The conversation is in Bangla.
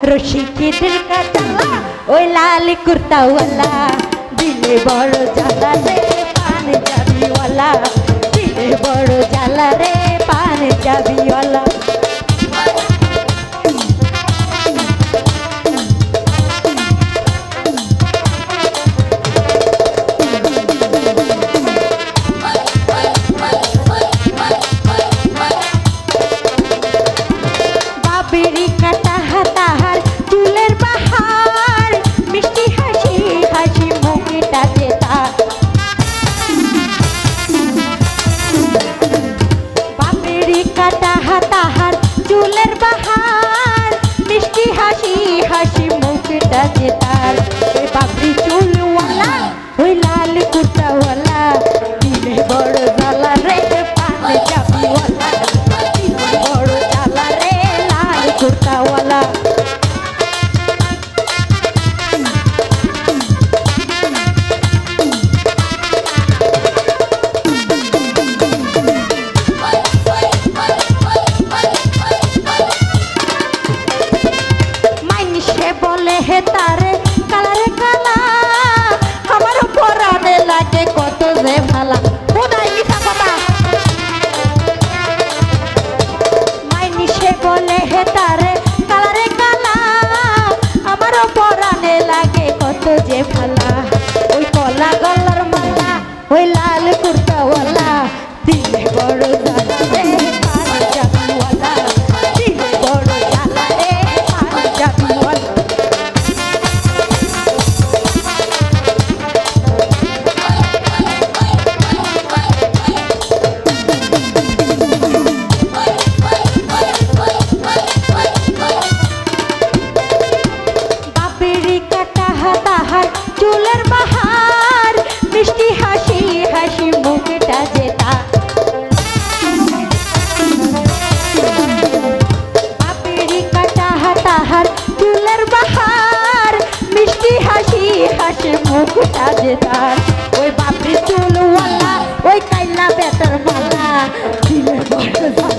রশিকেদের কাটালা ওই লাল কুর্তাওয়ালা দিলে বড় জ্বালা রে পাঞ্জাবিওয়ালা দিলে বড় জ্বালা রে পাঞ্জাবিওয়ালা বাবেরি কাটা হাতাহার চুলের বাহার মিষ্টি হাসি হাসি মুখটা যেতা বাবেরি কাটা হাতাহার চুলের বাহার মিষ্টি হাসি হাসি মুখটা যেতার ওই বাবরি চুলওয়ালা ওই লাল কুর্তাওয়ালা দিলে বড় জ্বালা রে পাঞ্জাবিওয়ালা দিলে বড় জ্বালা রে লাল কুর্তাওয়ালা মাইনিসে বলে হে তারে কালারে কালা আমারও পরানে লাগে কত যে ভালা কোনাই মিঠা কথা মাইনিসে বলে হে তারে কালারে কালা আমারও পরানে লাগে কত যে ভালা ওই কলা গলার মালা ওই লাল কুর্তাওয়ালা দিলে বড় জ্বালা রে পাঞ্জাবিওয়ালা দিলে বড় জ্বালা রে পাঞ্জাবিওয়ালা বাপেরি কাটা হাতাহার চুলের বাহার মিষ্টি হাসি হাসি মুখটা যেতা বাপেরি কাটা হাতাহার চুলের বাহার মিষ্টি হাসি হাসি মুখটা যেতার ওই বাপরি চুলওয়ালা ওই কাইলা বেতার মালা দিলে বড়